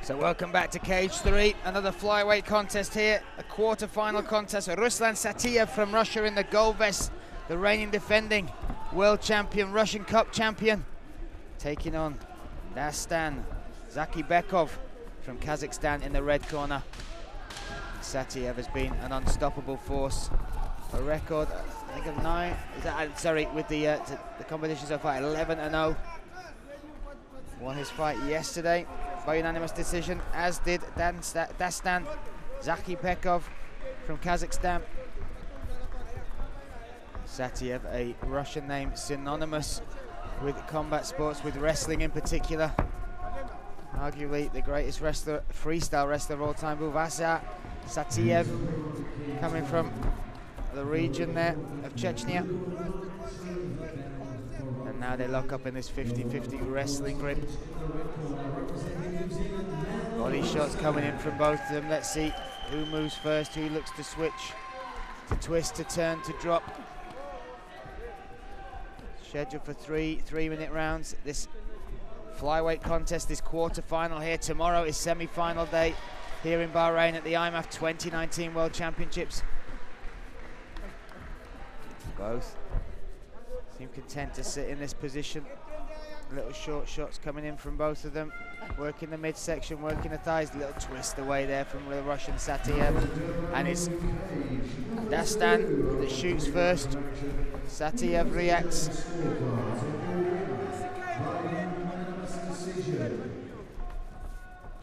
So welcome back to Cage 3, another flyweight contest here, a quarter-final contest. Ruslan Satiev from Russia in the gold vest, the reigning defending world champion, Russian Cup champion, taking on Dastana Jacıpbekov from Kazakhstan in the red corner. Satiev has been an unstoppable force. A record, I think, of 9. Is that, sorry, with the competition so far, 11-0. Won his fight yesterday by unanimous decision, as did Dastana Jacıpbekov from Kazakhstan. Satiev, a Russian name synonymous with combat sports, with wrestling in particular. Arguably the greatest wrestler, freestyle wrestler of all time, Buvasa Satiev, coming from the region there of Chechnya. And now they lock up in this 50-50 wrestling grip. Body shots coming in from both of them. Let's see who moves first, who looks to switch, to twist, to turn, to drop. Scheduled for three-minute rounds. This flyweight contest, this quarter-final here. Tomorrow is semi-final day here in Bahrain at the IMAF 2019 World Championships. Both seem content to sit in this position. Little short shots coming in from both of them. Working the midsection, working the thighs. Little twist away there from the Russian Satiev. And it's Dastana that shoots first. Satiev reacts.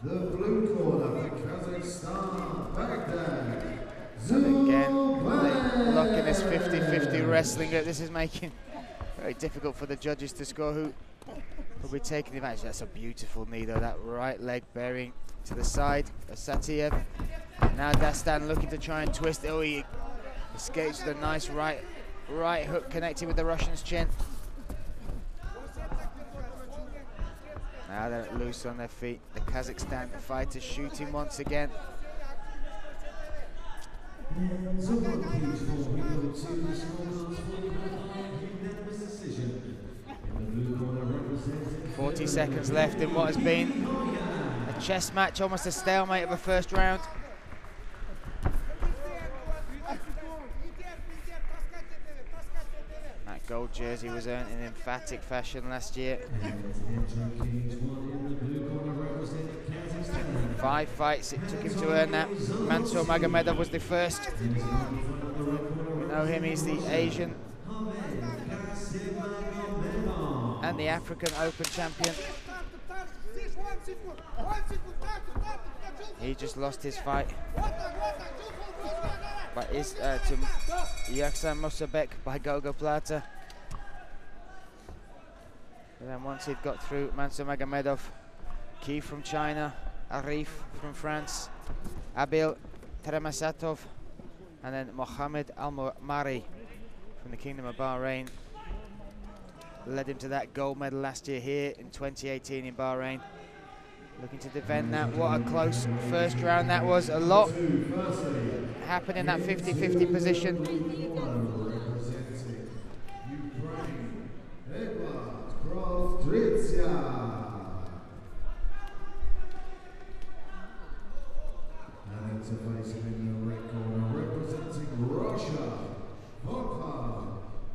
The blue corner for Kazakhstan, Baghdad. And again, locking this 50-50 wrestling grip. This is making it very difficult for the judges to score who will be taking the advantage. That's a beautiful knee though, that right leg bearing to the side of Satiev. Now Dastana looking to try and twist it. Oh, he escapes with a nice right hook connecting with the Russian's chin. Now they're loose on their feet. The Kazakhstan fighters shooting once again. 40 seconds left in what has been a chess match, almost a stalemate of a first round. That gold jersey was earned in emphatic fashion last year. 5 fights it took him to earn that. Mansour Magomedov was the first. We know him, he's the Asian and the African Open champion. He just lost his fight but is to Yaksan Musabek by Gogo Plata. And then once he'd got through Mansour Magomedov, Key from China, Arif from France, Abil Teramasatov, and then Mohammed Al-Mari from the Kingdom of Bahrain led him to that gold medal last year here in 2018 in Bahrain. Looking to defend that. What a close first round that was. A lot happened in that 50-50 position.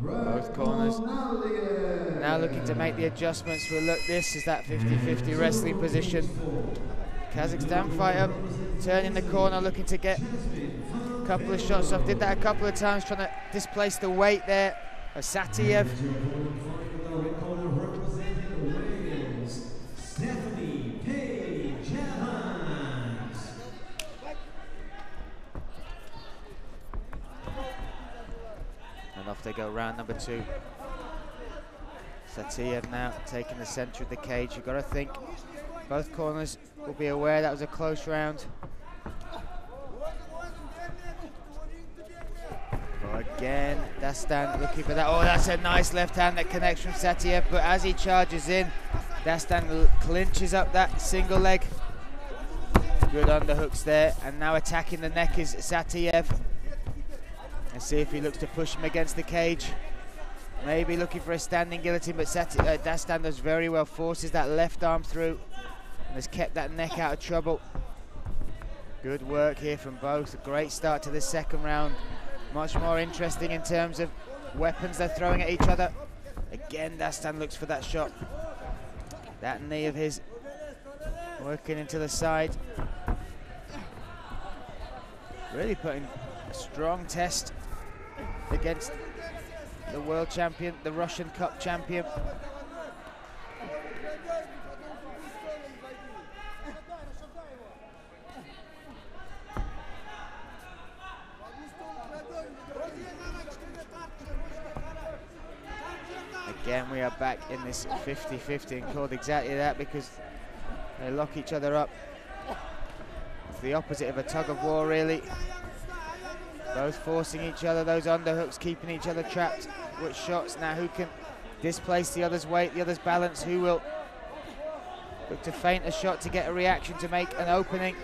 Both corners now looking to make the adjustments. Well, look, this is that 50-50 wrestling position. Kazakhstan fighter turning the corner, looking to get a couple of shots off. Did that a couple of times, trying to displace the weight there of Satiev. And off they go, round number 2. Satiev now taking the centre of the cage. You've got to think both corners will be aware that was a close round. But again, Dastana looking for that. Oh, that's a nice left hand that connects from Satiev. But as he charges in, Dastana clinches up that single leg. Good underhooks there. And now attacking the neck is Satiev. And see if he looks to push him against the cage. Maybe looking for a standing guillotine, but Dastana does very well, forces that left arm through. and has kept that neck out of trouble. Good work here from both. A great start to the second round. Much more interesting in terms of weapons they're throwing at each other. Again, Dastana looks for that shot. That knee of his working into the side. Really putting a strong test against the world champion, the Russian Cup champion. Again, we are back in this 50-50 and called exactly that because they lock each other up. It's the opposite of a tug of war, really. Both forcing each other, those underhooks keeping each other trapped. Which shots now, who can displace the other's weight, the other's balance, who will look to feint a shot to get a reaction to make an opening.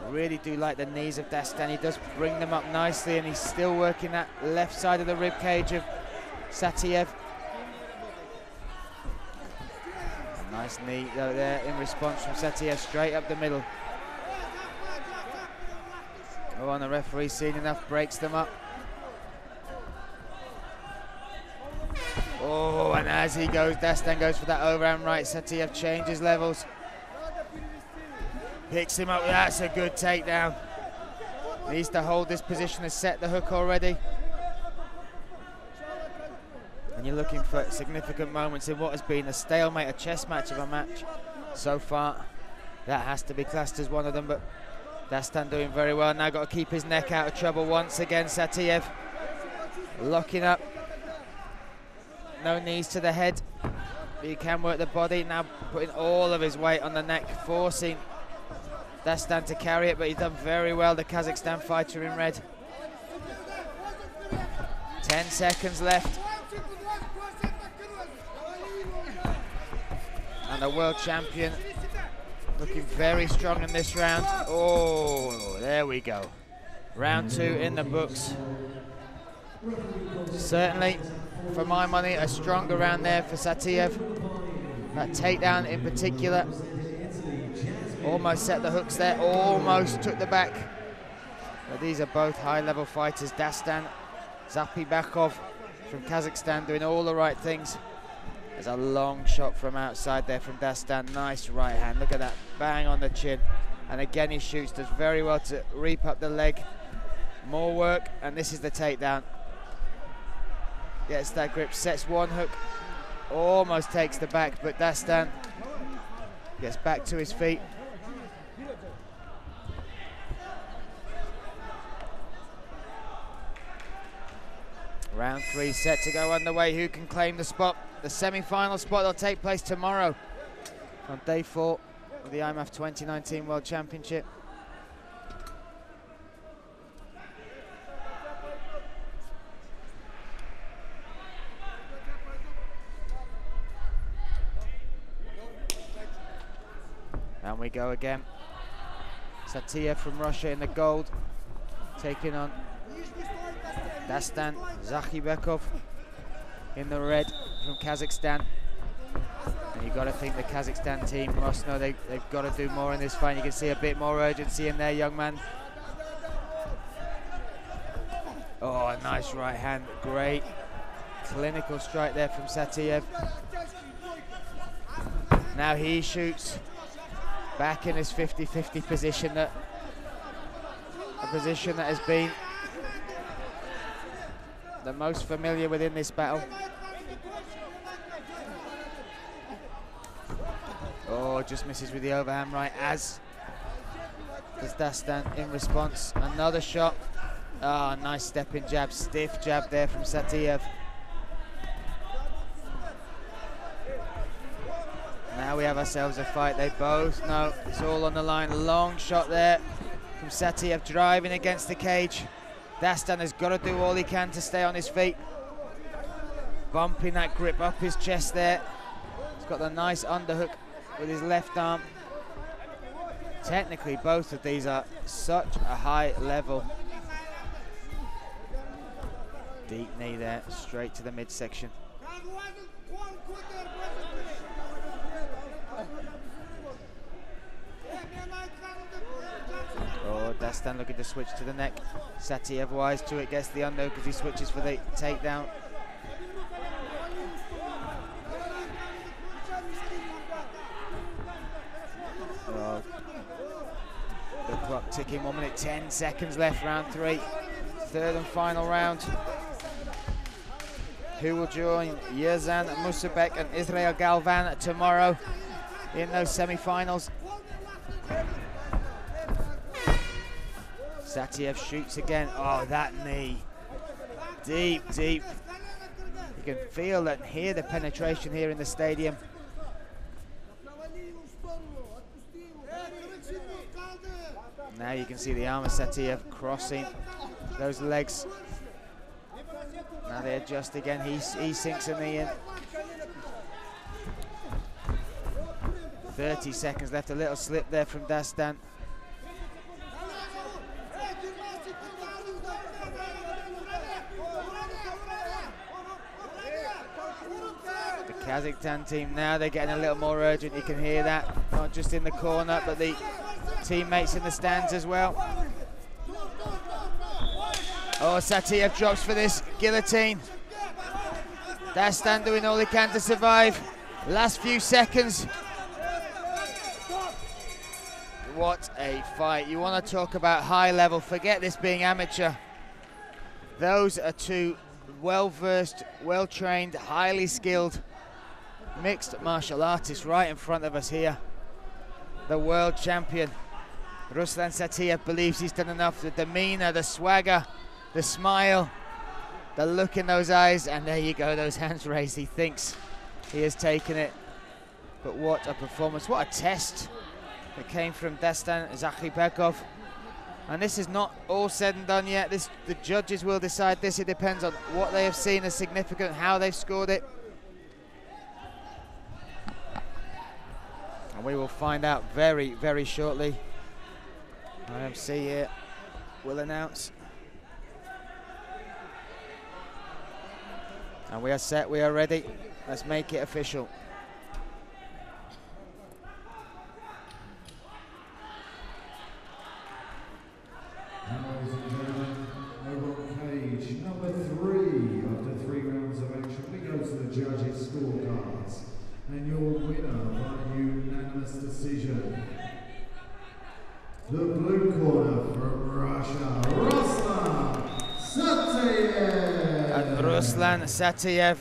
I really do like the knees of Dastana. He does bring them up nicely and he's still working that left side of the rib cage of Satiev. Nice knee though there in response from Satiev, straight up the middle. Oh, and the referee's seen enough, breaks them up. Oh, and as he goes, Dastana goes for that overhand right. Satiev changes levels. Picks him up, that's a good takedown. Needs to hold this position, has set the hook already. And you're looking for significant moments in what has been a stalemate, a chess match of a match so far. That has to be classed as one of them, but Dastana doing very well. Now got to keep his neck out of trouble once again. Satiev locking up. No knees to the head, but he can work the body. Now putting all of his weight on the neck, forcing Dastana to carry it, but he's done very well, the Kazakhstan fighter in red. 10 seconds left. And the world champion looking very strong in this round. Oh, there we go. Round 2 in the books. Certainly, for my money, a stronger round there for Satiev. That takedown in particular. Almost set the hooks there, almost took the back. But these are both high-level fighters. Dastana Bekov from Kazakhstan doing all the right things. There's a long shot from outside there from Dastana. Nice right hand, look at that, bang on the chin. And again he shoots, does very well to reap up the leg. More work, and this is the takedown. Gets that grip, sets one hook, almost takes the back, but Dastana gets back to his feet. Round 3 set to go underway. Who can claim the spot? The semi-final spot will take place tomorrow on day 4 of the IMAF 2019 World Championship. And we go again. Satya from Russia in the gold, taking on Dastana Jacıpbekov in the red from Kazakhstan. And you've got to think the Kazakhstan team must know they've got to do more in this fight. You can see a bit more urgency in there, young man. Oh, a nice right hand, great clinical strike there from Satiev. Now he shoots back in his 50-50 position, a position that has been the most familiar within this battle. Oh, just misses with the overhand right, as does Dastana in response. Another shot. Oh, nice stepping jab, stiff jab there from Satiev. Now we have ourselves a fight. They both know it's all on the line. Long shot there from Satiev, driving against the cage. Dastana has got to do all he can to stay on his feet. Bumping that grip up his chest there. He's got the nice underhook with his left arm. Technically, both of these are such a high level. Deep knee there, straight to the midsection. Dastana looking to switch to the neck. Satiev wise to it, gets the undo because he switches for the takedown. Oh, the clock ticking, 1 minute 10 seconds left, round 3. Third and final round. Who will join Yerzan Musabek and Israel Galvan tomorrow in those semi-finals? Satiev shoots again. Oh, that knee. Deep, deep. You can feel and hear the penetration here in the stadium. Now you can see the arm of Satiev crossing those legs. Now they adjust again. He sinks a knee in. 30 seconds left. A little slip there from Dastan. The Kazakhstan team now, they're getting a little more urgent. You can hear that, not just in the corner, but the teammates in the stands as well. Oh, Satiev drops for this guillotine. Dastan doing all he can to survive. Last few seconds. What a fight. You want to talk about high level, forget this being amateur. Those are two well-versed, well-trained, highly skilled mixed martial artists right in front of us here. The world champion, Ruslan Satiyev, believes he's done enough. The demeanor, the swagger, the smile, the look in those eyes, and there you go, those hands raised. He thinks he has taken it. But what a performance, what a test that came from Dastana Jacıpbekov. And this is not all said and done yet. The judges will decide this. It depends on what they have seen as significant, how they've scored it. And we will find out very, very shortly. IMC here will announce. And we are set, we are ready. Let's make it official. Ladies and gentlemen, over on cage number 3. After 3 rounds of action, we go to the judges' scorecards. And your winner by unanimous decision, the blue corner from Russia, Ruslan Satiev. And Ruslan Satiyev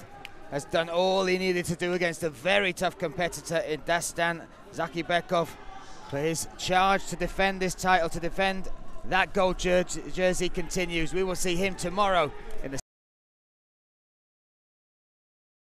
has done all he needed to do against a very tough competitor in Dastana Jacıpbekov. For his charge to defend this title, to defend that gold jersey continues. We will see him tomorrow in the